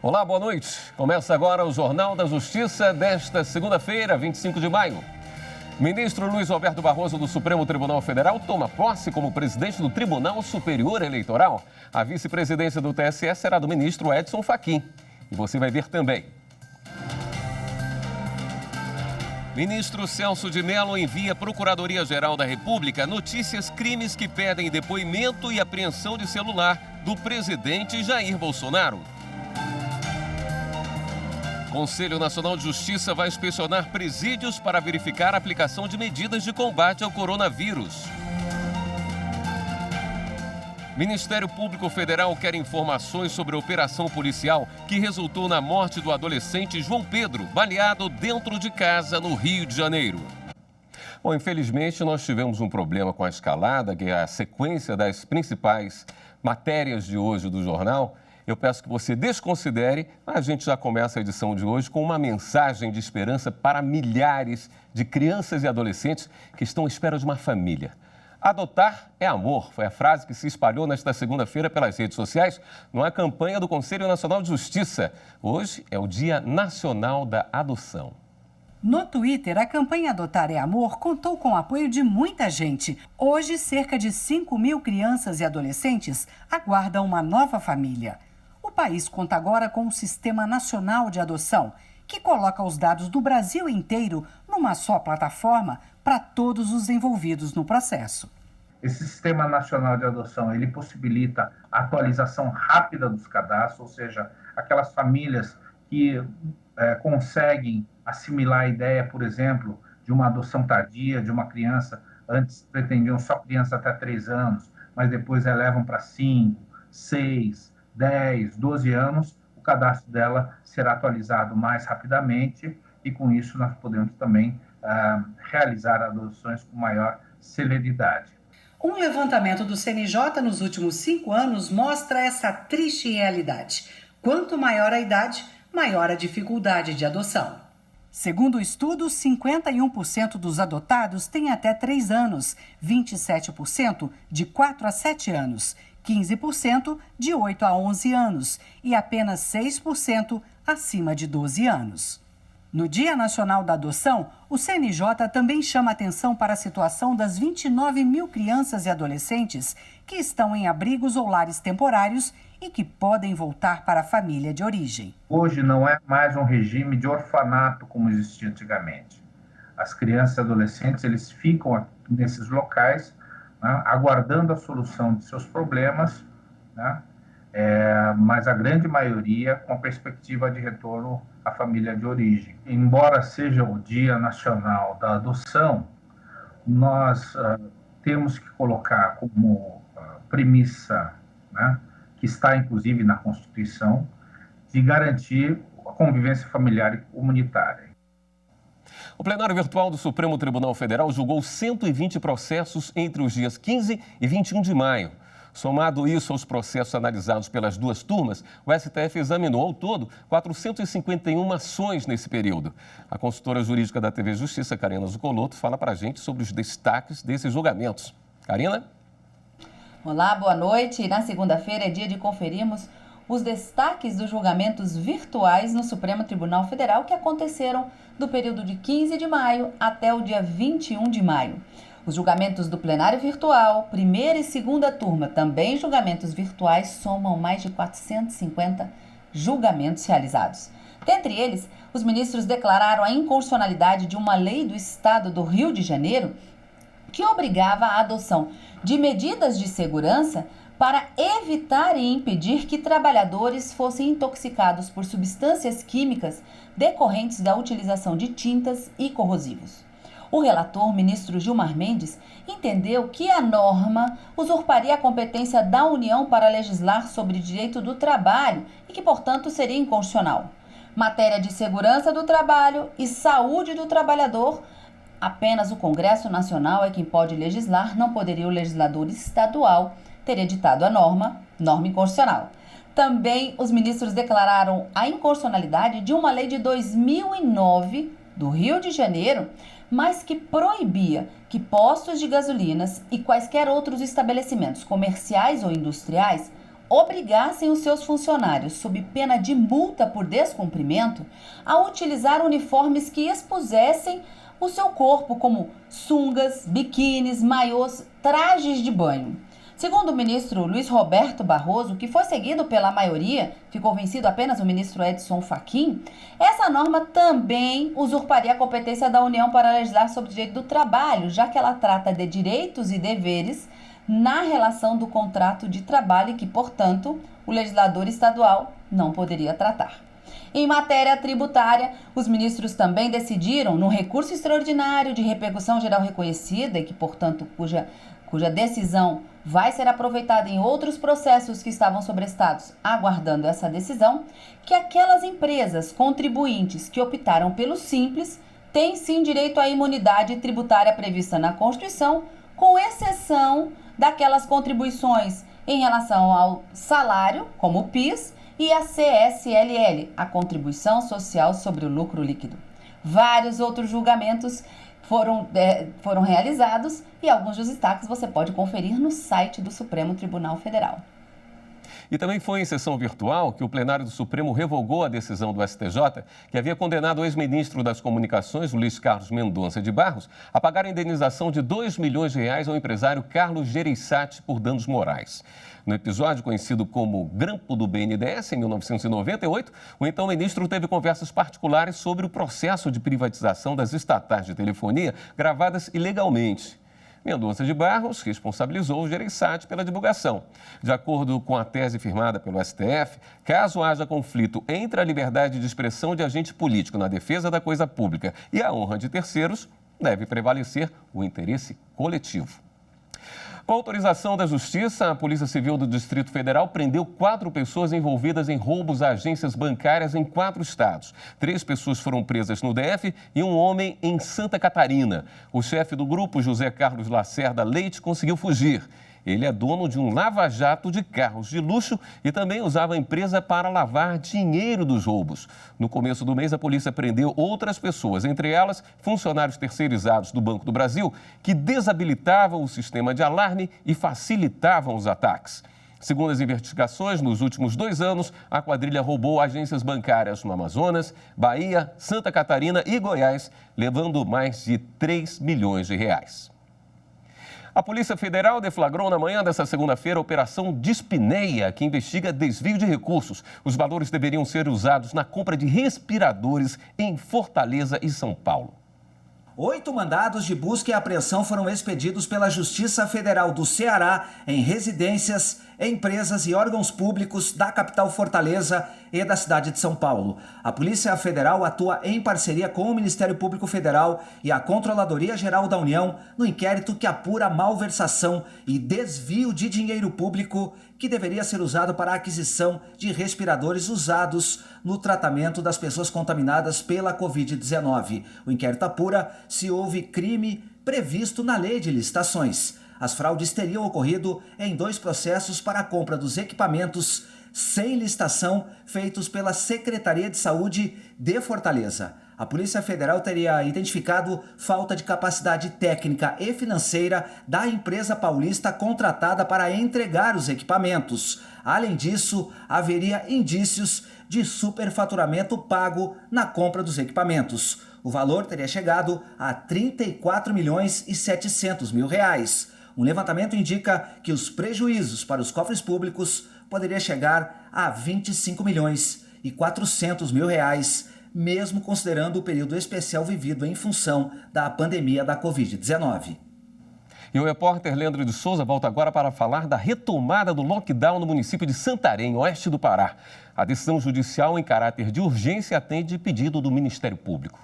Olá, boa noite. Começa agora o Jornal da Justiça desta segunda-feira, 25 de maio. Ministro Luiz Roberto Barroso do Supremo Tribunal Federal toma posse como presidente do Tribunal Superior Eleitoral. A vice-presidência do TSE será do ministro Edson Fachin. E você vai ver também. Ministro Celso de Mello envia à Procuradoria-Geral da República notícias crimes que pedem depoimento e apreensão de celular do presidente Jair Bolsonaro. Conselho Nacional de Justiça vai inspecionar presídios para verificar a aplicação de medidas de combate ao coronavírus. Ministério Público Federal quer informações sobre a operação policial que resultou na morte do adolescente João Pedro, baleado dentro de casa no Rio de Janeiro. Bom, infelizmente nós tivemos um problema com a escalada, que é a sequência das principais matérias de hoje do jornal. Eu peço que você desconsidere, mas a gente já começa a edição de hoje com uma mensagem de esperança para milhares de crianças e adolescentes que estão à espera de uma família. Adotar é amor, foi a frase que se espalhou nesta segunda-feira pelas redes sociais, numa campanha do Conselho Nacional de Justiça. Hoje é o Dia Nacional da Adoção. No Twitter, a campanha Adotar é Amor contou com o apoio de muita gente. Hoje, cerca de 5.000 crianças e adolescentes aguardam uma nova família. O país conta agora com um Sistema Nacional de Adoção, que coloca os dados do Brasil inteiro numa só plataforma para todos os envolvidos no processo. Esse Sistema Nacional de Adoção, ele possibilita a atualização rápida dos cadastros, ou seja, aquelas famílias que conseguem assimilar a ideia, por exemplo, de uma adoção tardia, de uma criança, antes pretendiam só criança até 3 anos, mas depois elevam para 5, 6, 10, 12 anos, o cadastro dela será atualizado mais rapidamente e com isso nós podemos também realizar adoções com maior celeridade. Um levantamento do CNJ nos últimos 5 anos mostra essa triste realidade. Quanto maior a idade, maior a dificuldade de adoção. Segundo o estudo, 51% dos adotados têm até 3 anos, 27% de 4 a 7 anos, 15% de 8 a 11 anos e apenas 6% acima de 12 anos. No Dia Nacional da Adoção, o CNJ também chama atenção para a situação das 29.000 crianças e adolescentes que estão em abrigos ou lares temporários e que podem voltar para a família de origem. Hoje não é mais um regime de orfanato como existia antigamente. As crianças e adolescentes eles ficam nesses locais, né, aguardando a solução de seus problemas, né, mas a grande maioria com a perspectiva de retorno à família de origem. Embora seja o Dia Nacional da Adoção, nós temos que colocar como premissa, né, que está inclusive na Constituição, de garantir a convivência familiar e comunitária. O plenário virtual do Supremo Tribunal Federal julgou 120 processos entre os dias 15 e 21 de maio. Somado isso aos processos analisados pelas duas turmas, o STF examinou ao todo 451 ações nesse período. A consultora jurídica da TV Justiça, Karina Zucoloto, fala para a gente sobre os destaques desses julgamentos. Karina? Olá, boa noite. E na segunda-feira é dia de conferirmos os destaques dos julgamentos virtuais no Supremo Tribunal Federal que aconteceram do período de 15 de maio até o dia 21 de maio. Os julgamentos do plenário virtual, primeira e segunda turma, também julgamentos virtuais, somam mais de 450 julgamentos realizados. Dentre eles, os ministros declararam a inconstitucionalidade de uma lei do Estado do Rio de Janeiro que obrigava a adoção de medidas de segurança para evitar e impedir que trabalhadores fossem intoxicados por substâncias químicas decorrentes da utilização de tintas e corrosivos. O relator, ministro Gilmar Mendes, entendeu que a norma usurparia a competência da União para legislar sobre direito do trabalho e que, portanto, seria inconstitucional. Matéria de segurança do trabalho e saúde do trabalhador, apenas o Congresso Nacional é quem pode legislar, não poderia o legislador estadual ter editado a norma inconstitucional. Também os ministros declararam a inconstitucionalidade de uma lei de 2009 do Rio de Janeiro, mas que proibia que postos de gasolinas e quaisquer outros estabelecimentos comerciais ou industriais obrigassem os seus funcionários, sob pena de multa por descumprimento, a utilizar uniformes que expusessem o seu corpo, como sungas, biquínis, maiôs, trajes de banho. Segundo o ministro Luiz Roberto Barroso, que foi seguido pela maioria, ficou vencido apenas o ministro Edson Fachin, essa norma também usurparia a competência da União para legislar sobre o direito do trabalho, já que ela trata de direitos e deveres na relação do contrato de trabalho e que, portanto, o legislador estadual não poderia tratar. Em matéria tributária, os ministros também decidiram, no recurso extraordinário de repercussão geral reconhecida e que, portanto, cuja decisão vai ser aproveitada em outros processos que estavam sobrestados aguardando essa decisão, que aquelas empresas contribuintes que optaram pelo Simples têm sim direito à imunidade tributária prevista na Constituição, com exceção daquelas contribuições em relação ao salário, como o PIS, e a CSLL, a Contribuição Social sobre o Lucro Líquido. Vários outros julgamentos foram realizados e alguns dos destaques você pode conferir no site do Supremo Tribunal Federal. E também foi em sessão virtual que o plenário do Supremo revogou a decisão do STJ, que havia condenado o ex-ministro das Comunicações, Luiz Carlos Mendonça de Barros, a pagar a indenização de R$2 milhões ao empresário Carlos Gereissati por danos morais. No episódio conhecido como Grampo do BNDES, em 1998, o então ministro teve conversas particulares sobre o processo de privatização das estatais de telefonia gravadas ilegalmente. Mendonça de Barros responsabilizou o Gereissati pela divulgação. De acordo com a tese firmada pelo STF, caso haja conflito entre a liberdade de expressão de agente político na defesa da coisa pública e a honra de terceiros, deve prevalecer o interesse coletivo. Com autorização da Justiça, a Polícia Civil do Distrito Federal prendeu 4 pessoas envolvidas em roubos a agências bancárias em 4 estados. 3 pessoas foram presas no DF e um homem em Santa Catarina. O chefe do grupo, José Carlos Lacerda Leite, conseguiu fugir. Ele é dono de um lava-jato de carros de luxo e também usava a empresa para lavar dinheiro dos roubos. No começo do mês, a polícia prendeu outras pessoas, entre elas funcionários terceirizados do Banco do Brasil, que desabilitavam o sistema de alarme e facilitavam os ataques. Segundo as investigações, nos últimos 2 anos, a quadrilha roubou agências bancárias no Amazonas, Bahia, Santa Catarina e Goiás, levando mais de R$3 milhões. A Polícia Federal deflagrou na manhã desta segunda-feira a Operação Dispneia, que investiga desvio de recursos. Os valores deveriam ser usados na compra de respiradores em Fortaleza e São Paulo. 8 mandados de busca e apreensão foram expedidos pela Justiça Federal do Ceará em residências, empresas e órgãos públicos da capital Fortaleza e da cidade de São Paulo. A Polícia Federal atua em parceria com o Ministério Público Federal e a Controladoria Geral da União no inquérito que apura malversação e desvio de dinheiro público que deveria ser usado para a aquisição de respiradores usados no tratamento das pessoas contaminadas pela Covid-19. O inquérito apura se houve crime previsto na Lei de Licitações. As fraudes teriam ocorrido em 2 processos para a compra dos equipamentos sem licitação feitos pela Secretaria de Saúde de Fortaleza. A Polícia Federal teria identificado falta de capacidade técnica e financeira da empresa paulista contratada para entregar os equipamentos. Além disso, haveria indícios de superfaturamento pago na compra dos equipamentos. O valor teria chegado a R$34 milhões e 700 mil. Um levantamento indica que os prejuízos para os cofres públicos poderiam chegar a R$25 milhões e 400 mil, mesmo considerando o período especial vivido em função da pandemia da Covid-19. E o repórter Leandro de Souza volta agora para falar da retomada do lockdown no município de Santarém, oeste do Pará. A decisão judicial em caráter de urgência atende pedido do Ministério Público.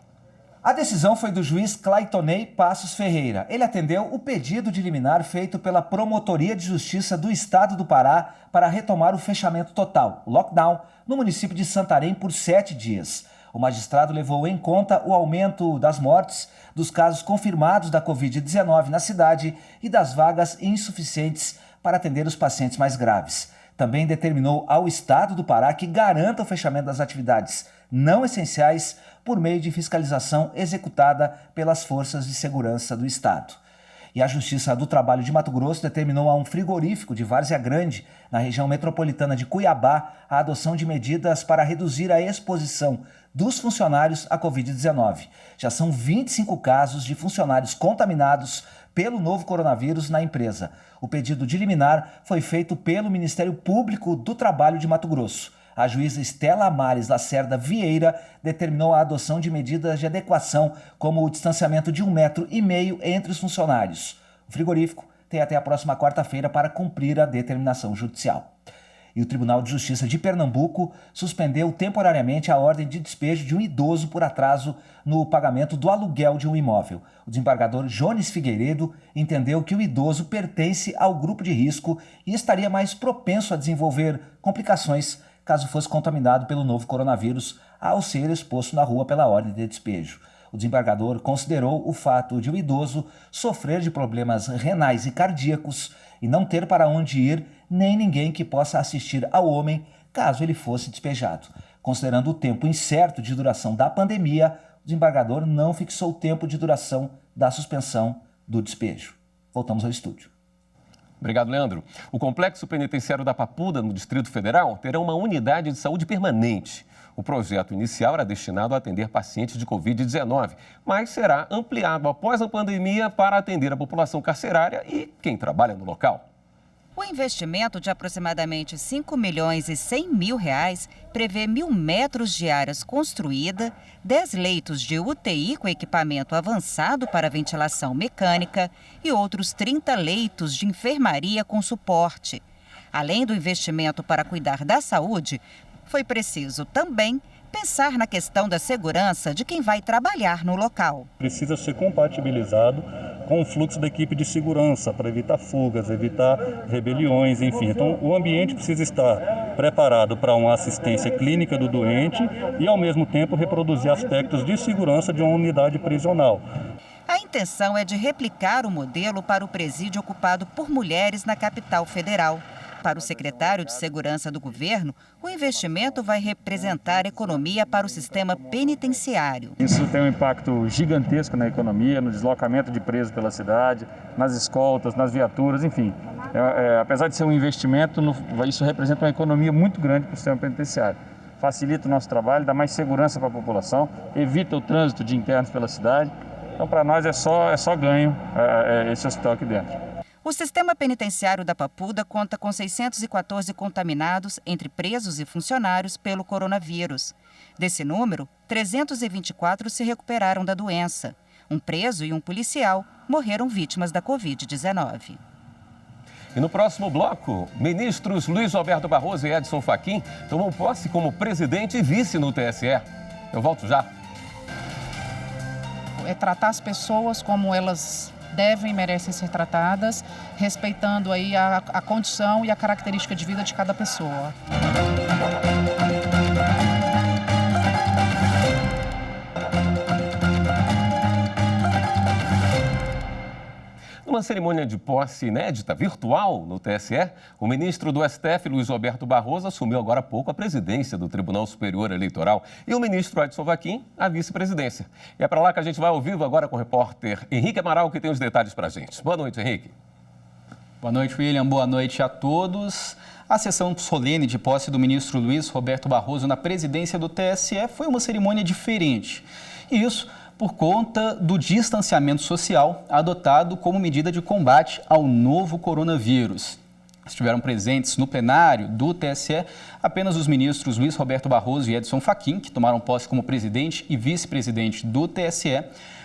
A decisão foi do juiz Claitonei Passos Ferreira. Ele atendeu o pedido de liminar feito pela Promotoria de Justiça do Estado do Pará para retomar o fechamento total, o lockdown, no município de Santarém por 7 dias. O magistrado levou em conta o aumento das mortes, dos casos confirmados da Covid-19 na cidade e das vagas insuficientes para atender os pacientes mais graves. Também determinou ao Estado do Pará que garanta o fechamento das atividades não essenciais por meio de fiscalização executada pelas forças de segurança do Estado. E a Justiça do Trabalho de Mato Grosso determinou a um frigorífico de Várzea Grande, na região metropolitana de Cuiabá, a adoção de medidas para reduzir a exposição dos funcionários à Covid-19. Já são 25 casos de funcionários contaminados pelo novo coronavírus na empresa. O pedido de liminar foi feito pelo Ministério Público do Trabalho de Mato Grosso. A juíza Estela Amares Lacerda Vieira determinou a adoção de medidas de adequação, como o distanciamento de 1,5 metro entre os funcionários. O frigorífico tem até a próxima quarta-feira para cumprir a determinação judicial. E o Tribunal de Justiça de Pernambuco suspendeu temporariamente a ordem de despejo de um idoso por atraso no pagamento do aluguel de um imóvel. O desembargador Jones Figueiredo entendeu que o idoso pertence ao grupo de risco e estaria mais propenso a desenvolver complicações caso fosse contaminado pelo novo coronavírus ao ser exposto na rua pela ordem de despejo. O desembargador considerou o fato de o idoso sofrer de problemas renais e cardíacos e não ter para onde ir, nem ninguém que possa assistir ao homem caso ele fosse despejado. Considerando o tempo incerto de duração da pandemia, o desembargador não fixou o tempo de duração da suspensão do despejo. Voltamos ao estúdio. Obrigado, Leandro. O Complexo Penitenciário da Papuda, no Distrito Federal, terá uma unidade de saúde permanente. O projeto inicial era destinado a atender pacientes de Covid-19, mas será ampliado após a pandemia para atender a população carcerária e quem trabalha no local. O investimento de aproximadamente R$ 5.100.000 prevê 1.000 metros de áreas construída, 10 leitos de UTI com equipamento avançado para ventilação mecânica e outros 30 leitos de enfermaria com suporte. Além do investimento para cuidar da saúde, foi preciso também pensar na questão da segurança de quem vai trabalhar no local. Precisa ser compatibilizado com o fluxo da equipe de segurança para evitar fugas, evitar rebeliões, enfim. Então, o ambiente precisa estar preparado para uma assistência clínica do doente e, ao mesmo tempo, reproduzir aspectos de segurança de uma unidade prisional. A intenção é de replicar o modelo para o presídio ocupado por mulheres na capital federal. Para o secretário de Segurança do governo, o investimento vai representar economia para o sistema penitenciário. Isso tem um impacto gigantesco na economia, no deslocamento de presos pela cidade, nas escoltas, nas viaturas, enfim. Apesar de ser um investimento, isso representa uma economia muito grande para o sistema penitenciário. Facilita o nosso trabalho, dá mais segurança para a população, evita o trânsito de internos pela cidade. Então, para nós é só ganho esse hospital aqui dentro. O sistema penitenciário da Papuda conta com 614 contaminados entre presos e funcionários pelo coronavírus. Desse número, 324 se recuperaram da doença. Um preso e um policial morreram vítimas da Covid-19. E no próximo bloco, ministros Luiz Roberto Barroso e Edson Fachin tomam posse como presidente e vice no TSE. Eu volto já. É tratar as pessoas como elas devem e merecem ser tratadas, respeitando aí a condição e a característica de vida de cada pessoa. Numa cerimônia de posse inédita, virtual, no TSE, o ministro do STF, Luiz Roberto Barroso, assumiu agora há pouco a presidência do Tribunal Superior Eleitoral e o ministro Edson Fachin a vice-presidência. E é para lá que a gente vai ao vivo agora com o repórter Henrique Amaral, que tem os detalhes para a gente. Boa noite, Henrique. Boa noite, William. Boa noite a todos. A sessão solene de posse do ministro Luiz Roberto Barroso na presidência do TSE foi uma cerimônia diferente. E isso por conta do distanciamento social adotado como medida de combate ao novo coronavírus. Estiveram presentes no plenário do TSE apenas os ministros Luiz Roberto Barroso e Edson Fachin, que tomaram posse como presidente e vice-presidente do TSE,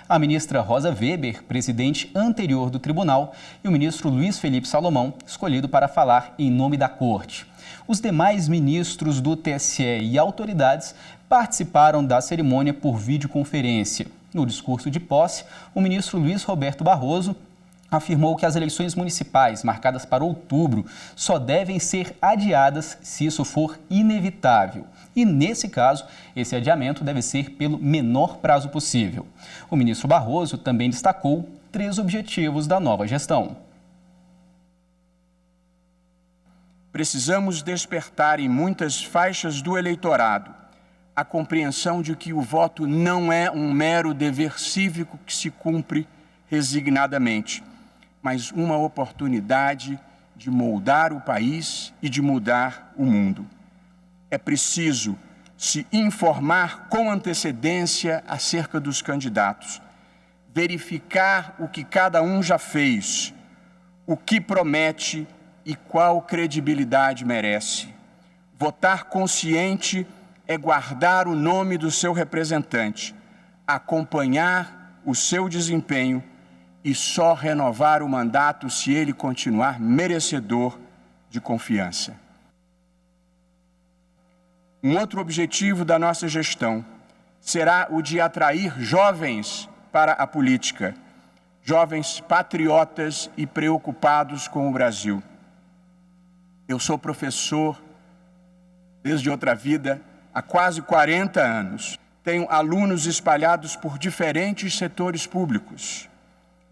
a ministra Rosa Weber, presidente anterior do tribunal, e o ministro Luiz Felipe Salomão, escolhido para falar em nome da corte. Os demais ministros do TSE e autoridades participaram da cerimônia por videoconferência. No discurso de posse, o ministro Luiz Roberto Barroso afirmou que as eleições municipais, marcadas para outubro, só devem ser adiadas se isso for inevitável. E, nesse caso, esse adiamento deve ser pelo menor prazo possível. O ministro Barroso também destacou 3 objetivos da nova gestão. Precisamos despertar em muitas faixas do eleitorado a compreensão de que o voto não é um mero dever cívico que se cumpre resignadamente. mas uma oportunidade de moldar o país e de mudar o mundo. É preciso se informar com antecedência acerca dos candidatos, verificar o que cada um já fez, o que promete e qual credibilidade merece. Votar consciente é guardar o nome do seu representante, acompanhar o seu desempenho e só renovar o mandato se ele continuar merecedor de confiança. Um outro objetivo da nossa gestão será o de atrair jovens para a política, jovens patriotas e preocupados com o Brasil. Eu sou professor desde outra vida há quase 40 anos. Tenho alunos espalhados por diferentes setores públicos,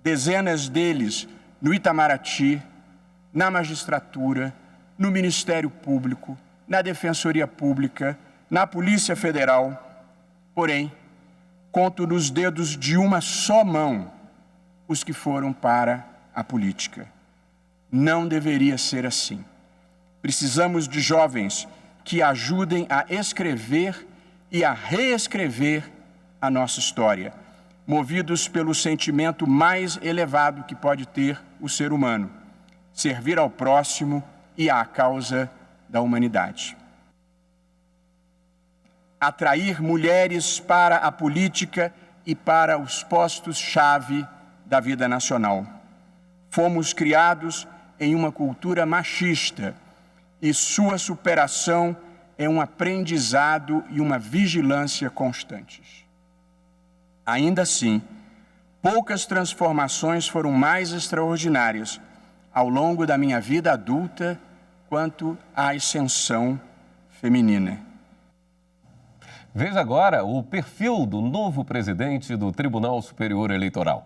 dezenas deles no Itamaraty, na magistratura, no Ministério Público, na Defensoria Pública, na Polícia Federal. Porém, conto nos dedos de uma só mão os que foram para a política. Não deveria ser assim. Precisamos de jovens que ajudem a escrever e a reescrever a nossa história, movidos pelo sentimento mais elevado que pode ter o ser humano: servir ao próximo e à causa da humanidade. Atrair mulheres para a política e para os postos-chave da vida nacional. Fomos criados em uma cultura machista e sua superação é um aprendizado e uma vigilância constantes. Ainda assim, poucas transformações foram mais extraordinárias ao longo da minha vida adulta quanto à ascensão feminina. Veja agora o perfil do novo presidente do Tribunal Superior Eleitoral.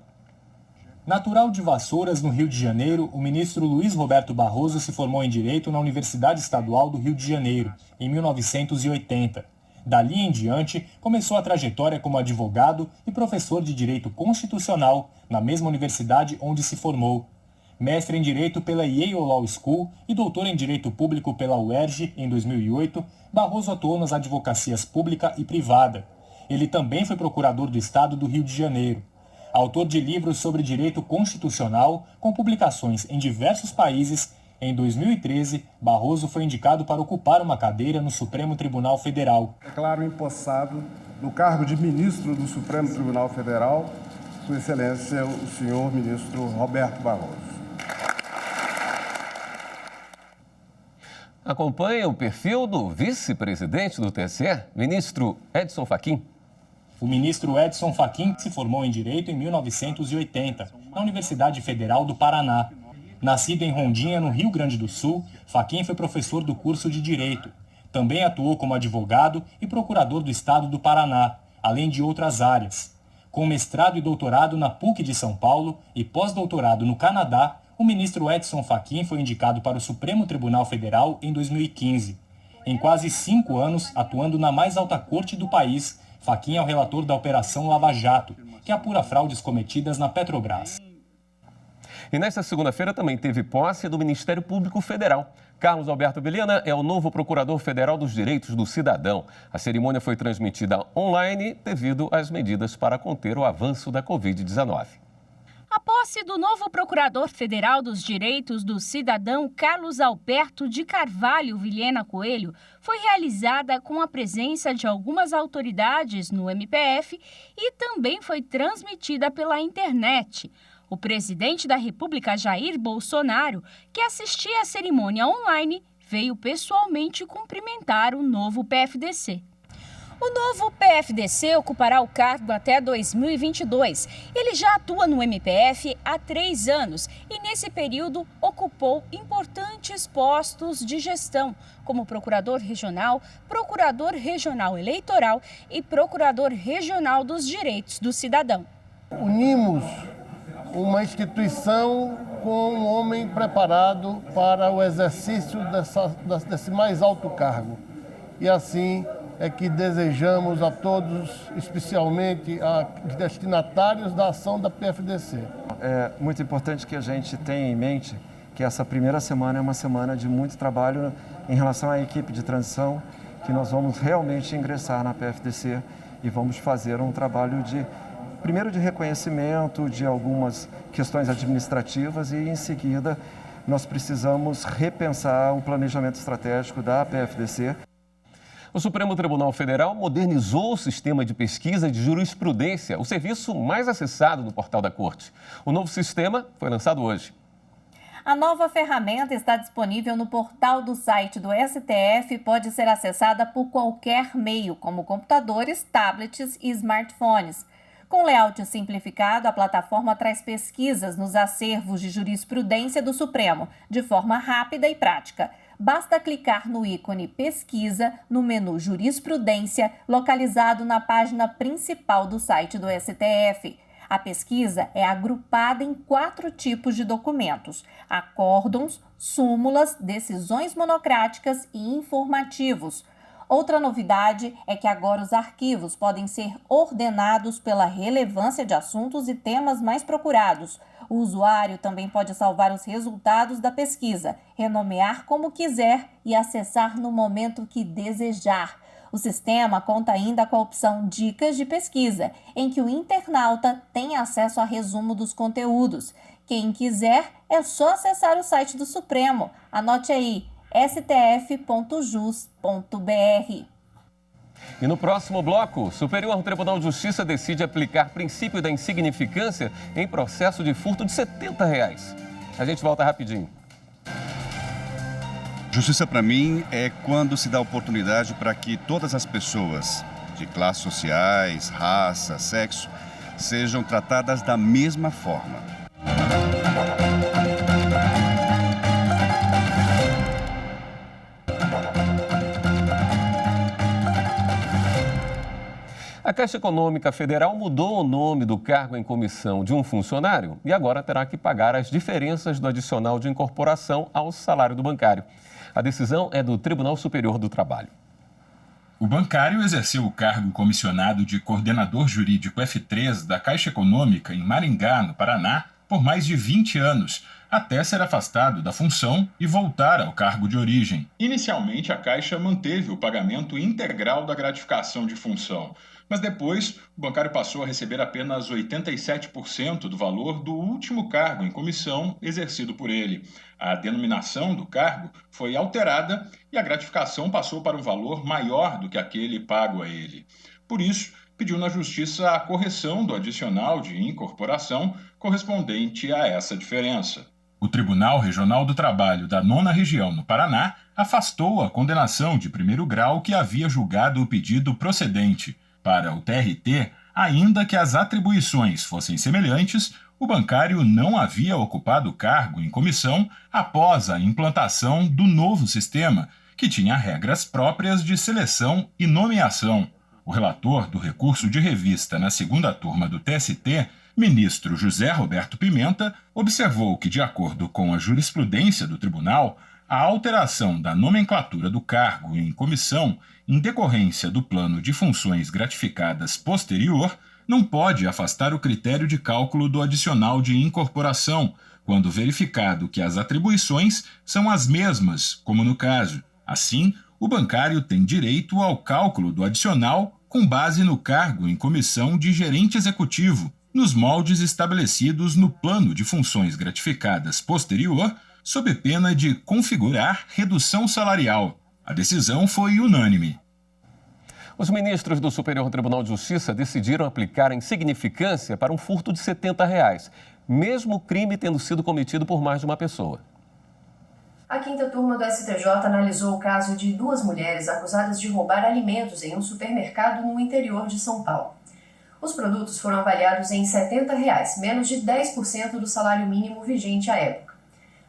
Natural de Vassouras, no Rio de Janeiro, o ministro Luiz Roberto Barroso se formou em Direito na Universidade Estadual do Rio de Janeiro, em 1980. Dali em diante, começou a trajetória como advogado e professor de Direito Constitucional na mesma universidade onde se formou. Mestre em Direito pela Yale Law School e doutor em Direito Público pela UERJ em 2008, Barroso atuou nas advocacias pública e privada. Ele também foi procurador do Estado do Rio de Janeiro. Autor de livros sobre direito constitucional, com publicações em diversos países, em 2013, Barroso foi indicado para ocupar uma cadeira no Supremo Tribunal Federal. Declaro empossado no cargo de ministro do Supremo Tribunal Federal, Sua Excelência, o senhor ministro Roberto Barroso. Acompanhe o perfil do vice-presidente do TSE, ministro Edson Fachin. O ministro Edson Fachin se formou em Direito em 1980, na Universidade Federal do Paraná. Nascido em Rondinha, no Rio Grande do Sul, Fachin foi professor do curso de Direito. Também atuou como advogado e procurador do Estado do Paraná, além de outras áreas. Com mestrado e doutorado na PUC de São Paulo e pós-doutorado no Canadá, o ministro Edson Fachin foi indicado para o Supremo Tribunal Federal em 2015. Em quase 5 anos, atuando na mais alta corte do país, Fachin é o relator da Operação Lava Jato, que apura fraudes cometidas na Petrobras. E nesta segunda-feira também teve posse do Ministério Público Federal. Carlos Alberto Vilhena é o novo Procurador Federal dos Direitos do Cidadão. A cerimônia foi transmitida online devido às medidas para conter o avanço da Covid-19. A posse do novo Procurador Federal dos Direitos do Cidadão, Carlos Alberto de Carvalho Vilhena Coelho, foi realizada com a presença de algumas autoridades no MPF e também foi transmitida pela internet. O presidente da República, Jair Bolsonaro, que assistia à cerimônia online, veio pessoalmente cumprimentar o novo PFDC. O novo PFDC ocupará o cargo até 2022. Ele já atua no MPF há 3 anos e, nesse período, ocupou importantes postos de gestão, como Procurador Regional Eleitoral e Procurador Regional dos Direitos do Cidadão. Unimos uma instituição com um homem preparado para o exercício desse mais alto cargo. E assim é que desejamos a todos, especialmente aos destinatários da ação da PFDC. é muito importante que a gente tenha em mente que essa primeira semana é uma semana de muito trabalho em relação à equipe de transição, que nós vamos realmente ingressar na PFDC e vamos fazer um trabalho primeiro de reconhecimento de algumas questões administrativas e, em seguida, nós precisamos repensar o planejamento estratégico da PFDC. O Supremo Tribunal Federal modernizou o sistema de pesquisa de jurisprudência, o serviço mais acessado no portal da Corte. O novo sistema foi lançado hoje. A nova ferramenta está disponível no portal do site do STF e pode ser acessada por qualquer meio, como computadores, tablets e smartphones. Com layout simplificado, a plataforma traz pesquisas nos acervos de jurisprudência do Supremo, de forma rápida e prática. Basta clicar no ícone Pesquisa no menu Jurisprudência, localizado na página principal do site do STF. A pesquisa é agrupada em 4 tipos de documentos: acórdãos, súmulas, decisões monocráticas e informativos. Outra novidade é que agora os arquivos podem ser ordenados pela relevância de assuntos e temas mais procurados. O usuário também pode salvar os resultados da pesquisa, renomear como quiser e acessar no momento que desejar. O sistema conta ainda com a opção Dicas de Pesquisa, em que o internauta tem acesso a resumo dos conteúdos. Quem quiser, é só acessar o site do Supremo. Anote aí, stf.jus.br. E no próximo bloco, o Superior Tribunal de Justiça decide aplicar princípio da insignificância em processo de furto de R$70. A gente volta rapidinho. Justiça, para mim, é quando se dá oportunidade para que todas as pessoas de classes sociais, raça, sexo, sejam tratadas da mesma forma. A Caixa Econômica Federal mudou o nome do cargo em comissão de um funcionário e agora terá que pagar as diferenças do adicional de incorporação ao salário do bancário. A decisão é do Tribunal Superior do Trabalho. O bancário exerceu o cargo comissionado de coordenador jurídico F3 da Caixa Econômica em Maringá, no Paraná, por mais de 20 anos, até ser afastado da função e voltar ao cargo de origem. Inicialmente, a Caixa manteve o pagamento integral da gratificação de função, mas depois o bancário passou a receber apenas 87% do valor do último cargo em comissão exercido por ele. A denominação do cargo foi alterada e a gratificação passou para um valor maior do que aquele pago a ele. Por isso, pediu na Justiça a correção do adicional de incorporação correspondente a essa diferença. O Tribunal Regional do Trabalho da 9ª Região, no Paraná, afastou a condenação de primeiro grau que havia julgado o pedido procedente. Para o TRT, ainda que as atribuições fossem semelhantes, o bancário não havia ocupado o cargo em comissão após a implantação do novo sistema, que tinha regras próprias de seleção e nomeação. O relator do recurso de revista na 2ª turma do TST, ministro José Roberto Pimenta, observou que, de acordo com a jurisprudência do tribunal, a alteração da nomenclatura do cargo em comissão, em decorrência do plano de funções gratificadas posterior, não pode afastar o critério de cálculo do adicional de incorporação, quando verificado que as atribuições são as mesmas, como no caso. Assim, o bancário tem direito ao cálculo do adicional com base no cargo em comissão de gerente executivo, nos moldes estabelecidos no plano de funções gratificadas posterior, sob pena de configurar redução salarial. A decisão foi unânime. Os ministros do Superior Tribunal de Justiça decidiram aplicar a insignificância para um furto de R$70, mesmo o crime tendo sido cometido por mais de uma pessoa. A 5ª turma do STJ analisou o caso de 2 mulheres acusadas de roubar alimentos em um supermercado no interior de São Paulo. Os produtos foram avaliados em R$70, menos de 10% do salário mínimo vigente à época.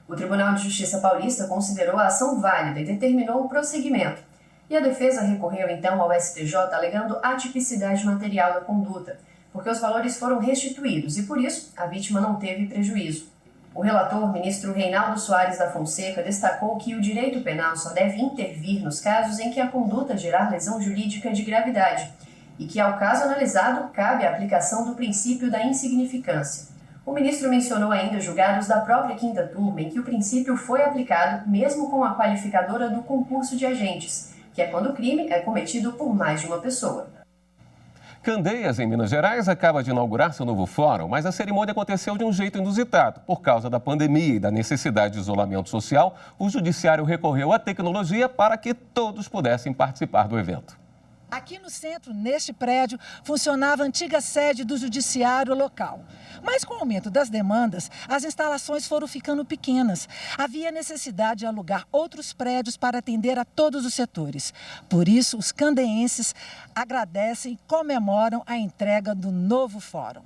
O Tribunal de Justiça paulista considerou a ação válida e determinou o prosseguimento. E a defesa recorreu então ao STJ alegando atipicidade material da conduta, porque os valores foram restituídos e, por isso, a vítima não teve prejuízo. O relator, ministro Reinaldo Soares da Fonseca, destacou que o direito penal só deve intervir nos casos em que a conduta gerar lesão jurídica de gravidade e que, ao caso analisado, cabe a aplicação do princípio da insignificância. O ministro mencionou ainda julgados da própria quinta turma, em que o princípio foi aplicado mesmo com a qualificadora do concurso de agentes, que é quando o crime é cometido por mais de uma pessoa. Candeias, em Minas Gerais, acaba de inaugurar seu novo fórum, mas a cerimônia aconteceu de um jeito inusitado. Por causa da pandemia e da necessidade de isolamento social, o judiciário recorreu à tecnologia para que todos pudessem participar do evento. Aqui no centro, neste prédio, funcionava a antiga sede do judiciário local. Mas com o aumento das demandas, as instalações foram ficando pequenas. Havia necessidade de alugar outros prédios para atender a todos os setores. Por isso, os candeenses agradecem e comemoram a entrega do novo fórum.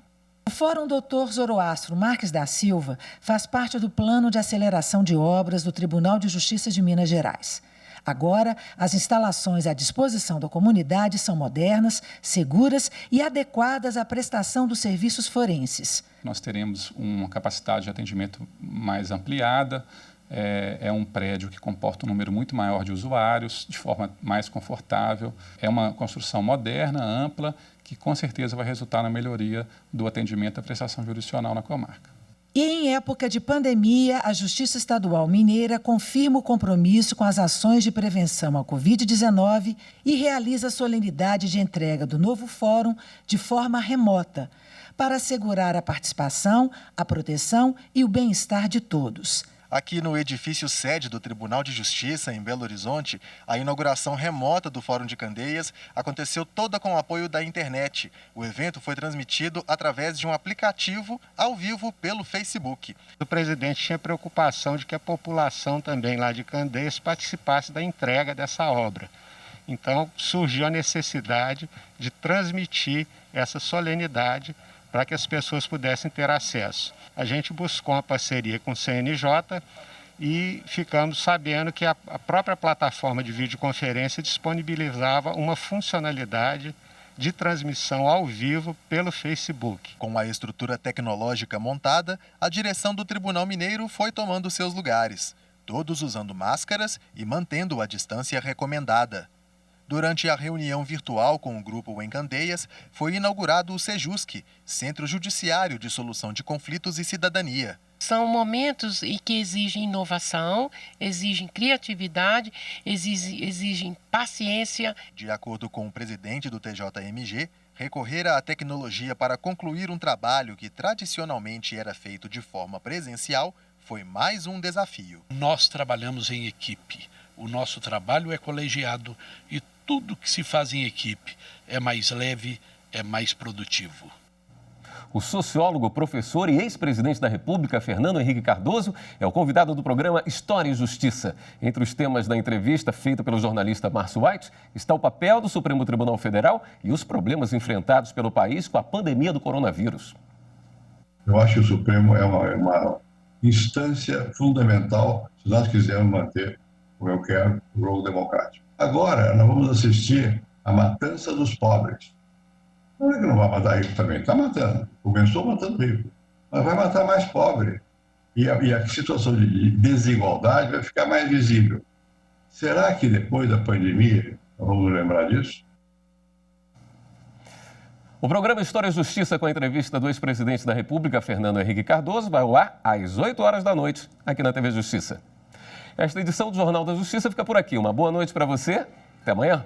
O Fórum Dr. Zoroastro Marques da Silva faz parte do plano de aceleração de obras do Tribunal de Justiça de Minas Gerais. Agora, as instalações à disposição da comunidade são modernas, seguras e adequadas à prestação dos serviços forenses. Nós teremos uma capacidade de atendimento mais ampliada, é um prédio que comporta um número muito maior de usuários, de forma mais confortável. É uma construção moderna, ampla, que com certeza vai resultar na melhoria do atendimento à prestação jurisdicional na comarca. E em época de pandemia, a Justiça Estadual Mineira confirma o compromisso com as ações de prevenção à Covid-19 e realiza a solenidade de entrega do novo fórum de forma remota, para assegurar a participação, a proteção e o bem-estar de todos. Aqui no edifício sede do Tribunal de Justiça, em Belo Horizonte, a inauguração remota do Fórum de Candeias aconteceu toda com o apoio da internet. O evento foi transmitido através de um aplicativo ao vivo pelo Facebook. O presidente tinha preocupação de que a população também lá de Candeias participasse da entrega dessa obra. Então surgiu a necessidade de transmitir essa solenidade para que as pessoas pudessem ter acesso. A gente buscou uma parceria com o CNJ e ficamos sabendo que a própria plataforma de videoconferência disponibilizava uma funcionalidade de transmissão ao vivo pelo Facebook. Com a estrutura tecnológica montada, a direção do Tribunal Mineiro foi tomando seus lugares, todos usando máscaras e mantendo a distância recomendada. Durante a reunião virtual com o grupo em Candeias, foi inaugurado o Sejusc, Centro Judiciário de Solução de Conflitos e Cidadania. São momentos em que exigem inovação, exigem criatividade, exigem paciência. De acordo com o presidente do TJMG, recorrer à tecnologia para concluir um trabalho que tradicionalmente era feito de forma presencial foi mais um desafio. Nós trabalhamos em equipe, o nosso trabalho é colegiado e tudo que se faz em equipe é mais leve, é mais produtivo. O sociólogo, professor e ex-presidente da República, Fernando Henrique Cardoso, é o convidado do programa História e Justiça. Entre os temas da entrevista feita pelo jornalista Márcio White está o papel do Supremo Tribunal Federal e os problemas enfrentados pelo país com a pandemia do coronavírus. Eu acho que o Supremo é uma instância fundamental se nós quisermos manter, como eu quero, o jogo democrático. Agora, nós vamos assistir à matança dos pobres. Não é que não vai matar rico também, está matando. Começou matando rico, mas vai matar mais pobre. E a situação de desigualdade vai ficar mais visível. Será que depois da pandemia nós vamos lembrar disso? O programa História e Justiça, com a entrevista do ex-presidente da República, Fernando Henrique Cardoso, vai ao ar às 8 horas da noite, aqui na TV Justiça. Esta edição do Jornal da Justiça fica por aqui. Uma boa noite para você. Até amanhã.